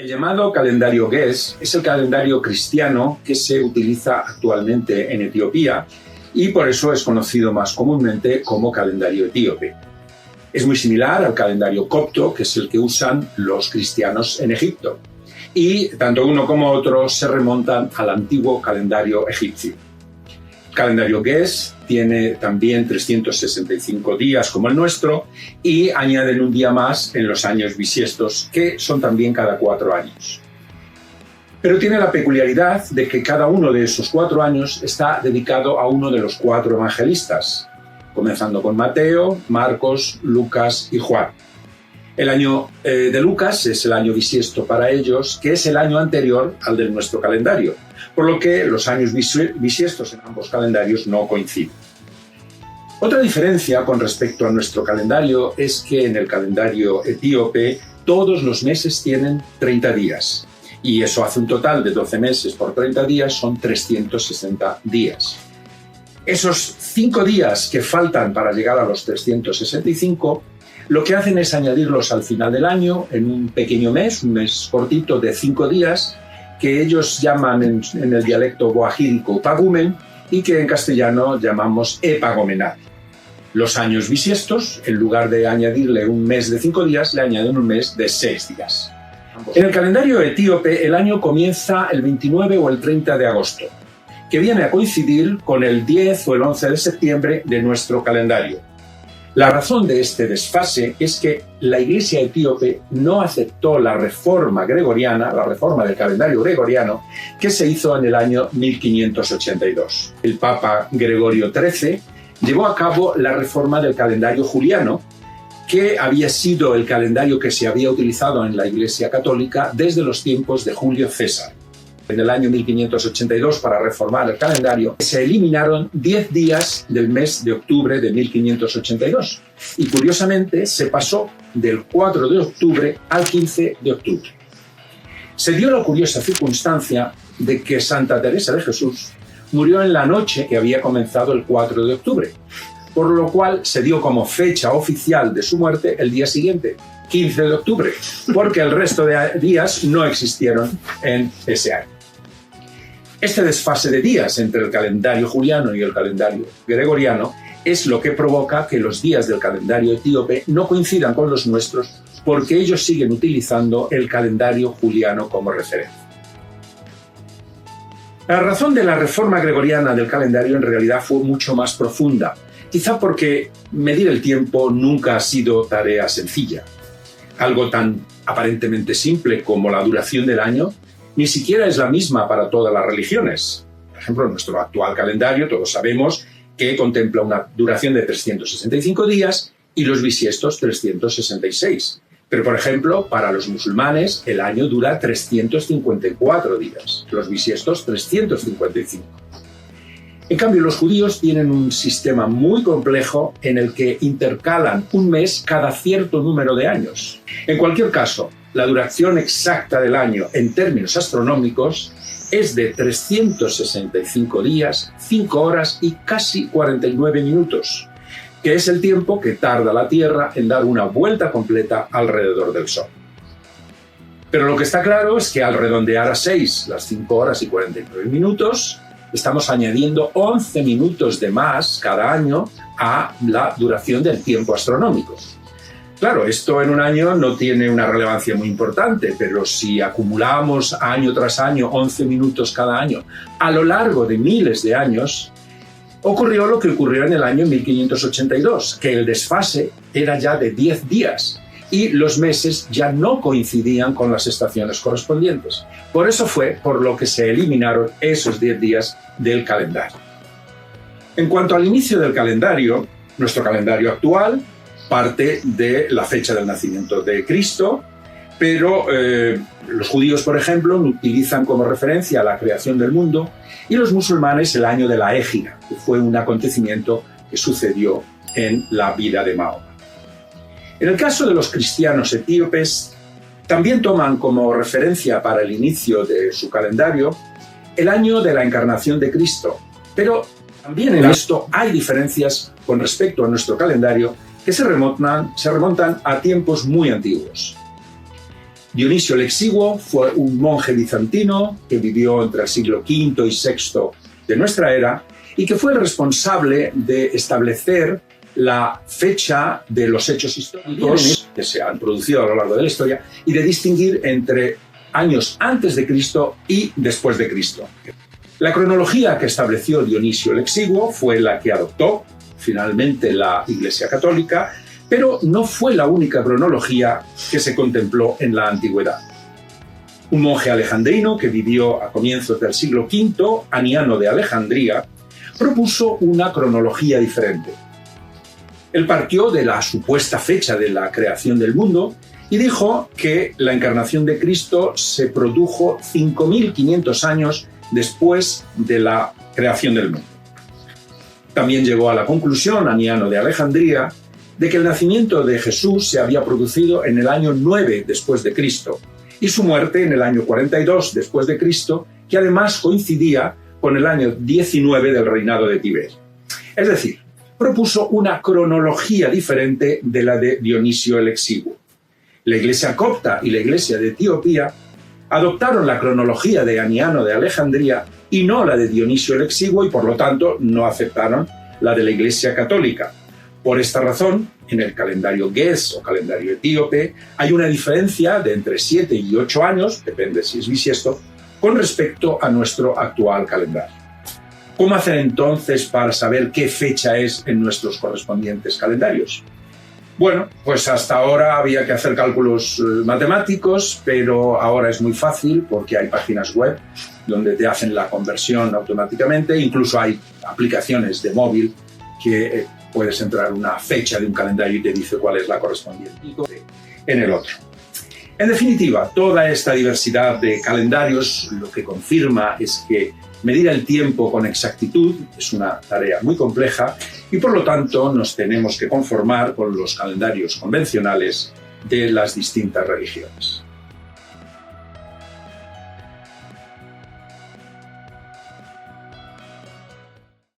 El llamado calendario Ge'ez es el calendario cristiano que se utiliza actualmente en Etiopía y por eso es conocido más comúnmente como calendario etíope. Es muy similar al calendario copto, que es el que usan los cristianos en Egipto. Y tanto uno como otro se remontan al antiguo calendario egipcio. El calendario Ge'ez tiene también 365 días como el nuestro y añaden un día más en los años bisiestos, que son también cada 4 años. Pero tiene la peculiaridad de que cada uno de esos 4 años está dedicado a uno de los 4 evangelistas, comenzando con Mateo, Marcos, Lucas y Juan. El año de Lucas es el año bisiesto para ellos, que es el año anterior al de nuestro calendario, por lo que los años bisiestos en ambos calendarios no coinciden. Otra diferencia con respecto a nuestro calendario es que en el calendario etíope todos los meses tienen 30 días, y eso hace un total de 12 meses por 30 días, son 360 días. Esos 5 días que faltan para llegar a los 365, lo que hacen es añadirlos al final del año en un pequeño mes, un mes cortito de 5 días, que ellos llaman en el dialecto boajírico pagumen y que en castellano llamamos epagomenal. Los años bisiestos, en lugar de añadirle un mes de 5 días, le añaden un mes de 6 días. En el calendario etíope, el año comienza el 29 o el 30 de agosto, que viene a coincidir con el 10 o el 11 de septiembre de nuestro calendario. La razón de este desfase es que la Iglesia etíope no aceptó la reforma gregoriana, la reforma del calendario gregoriano, que se hizo en el año 1582. El Papa Gregorio XIII llevó a cabo la reforma del calendario juliano, que había sido el calendario que se había utilizado en la Iglesia católica desde los tiempos de Julio César. En el año 1582, para reformar el calendario, se eliminaron 10 días del mes de octubre de 1582 y, curiosamente, se pasó del 4 de octubre al 15 de octubre. Se dio la curiosa circunstancia de que Santa Teresa de Jesús murió en la noche que había comenzado el 4 de octubre, por lo cual se dio como fecha oficial de su muerte el día siguiente, 15 de octubre, porque el resto de días no existieron en ese año. Este desfase de días entre el calendario juliano y el calendario gregoriano es lo que provoca que los días del calendario etíope no coincidan con los nuestros, porque ellos siguen utilizando el calendario juliano como referencia. La razón de la reforma gregoriana del calendario en realidad fue mucho más profunda, quizá porque medir el tiempo nunca ha sido tarea sencilla. Algo tan aparentemente simple como la duración del año ni siquiera es la misma para todas las religiones. Por ejemplo, nuestro actual calendario, todos sabemos que contempla una duración de 365 días y los bisiestos 366. Pero, por ejemplo, para los musulmanes el año dura 354 días, los bisiestos 355. En cambio, los judíos tienen un sistema muy complejo en el que intercalan un mes cada cierto número de años. En cualquier caso, la duración exacta del año en términos astronómicos es de 365 días, 5 horas y casi 49 minutos, que es el tiempo que tarda la Tierra en dar una vuelta completa alrededor del Sol. Pero lo que está claro es que al redondear a 6 las 5 horas y 49 minutos, estamos añadiendo 11 minutos de más cada año a la duración del tiempo astronómico. Claro, esto en un año no tiene una relevancia muy importante, pero si acumulamos año tras año 11 minutos cada año a lo largo de miles de años, ocurrió lo que ocurrió en el año 1582, que el desfase era ya de 10 días y los meses ya no coincidían con las estaciones correspondientes. Por eso fue por lo que se eliminaron esos 10 días del calendario. En cuanto al inicio del calendario, nuestro calendario actual parte de la fecha del nacimiento de Cristo, pero los judíos, por ejemplo, utilizan como referencia la creación del mundo y los musulmanes el año de la Égira, que fue un acontecimiento que sucedió en la vida de Mahoma. En el caso de los cristianos etíopes, también toman como referencia para el inicio de su calendario el año de la encarnación de Cristo, pero también en esto hay diferencias con respecto a nuestro calendario que se remontan a tiempos muy antiguos. Dionisio el Exiguo fue un monje bizantino que vivió entre el siglo V y VI de nuestra era y que fue el responsable de establecer la fecha de los hechos históricos que se han producido a lo largo de la historia y de distinguir entre años antes de Cristo y después de Cristo. La cronología que estableció Dionisio el Exiguo fue la que adoptó finalmente la Iglesia Católica, pero no fue la única cronología que se contempló en la antigüedad. Un monje alejandrino que vivió a comienzos del siglo V, Aniano de Alejandría, propuso una cronología diferente. Él partió de la supuesta fecha de la creación del mundo y dijo que la encarnación de Cristo se produjo 5.500 años después de la creación del mundo. También llegó a la conclusión, Aniano de Alejandría, de que el nacimiento de Jesús se había producido en el año 9 después de Cristo y su muerte en el año 42 después de Cristo, que además coincidía con el año 19 del reinado de Tiberio. Es decir, propuso una cronología diferente de la de Dionisio el Exiguo. La Iglesia copta y la Iglesia de Etiopía adoptaron la cronología de Aniano de Alejandría y no la de Dionisio el Exiguo y por lo tanto no aceptaron la de la Iglesia católica. Por esta razón, en el calendario Ge'ez o calendario etíope hay una diferencia de entre 7 y 8 años, depende si es bisiesto, con respecto a nuestro actual calendario. ¿Cómo hacer entonces para saber qué fecha es en nuestros correspondientes calendarios? Bueno, pues hasta ahora había que hacer cálculos matemáticos, pero ahora es muy fácil porque hay páginas web donde te hacen la conversión automáticamente, incluso hay aplicaciones de móvil que puedes entrar una fecha de un calendario y te dice cuál es la correspondiente en el otro. En definitiva, toda esta diversidad de calendarios lo que confirma es que medir el tiempo con exactitud es una tarea muy compleja y por lo tanto nos tenemos que conformar con los calendarios convencionales de las distintas religiones.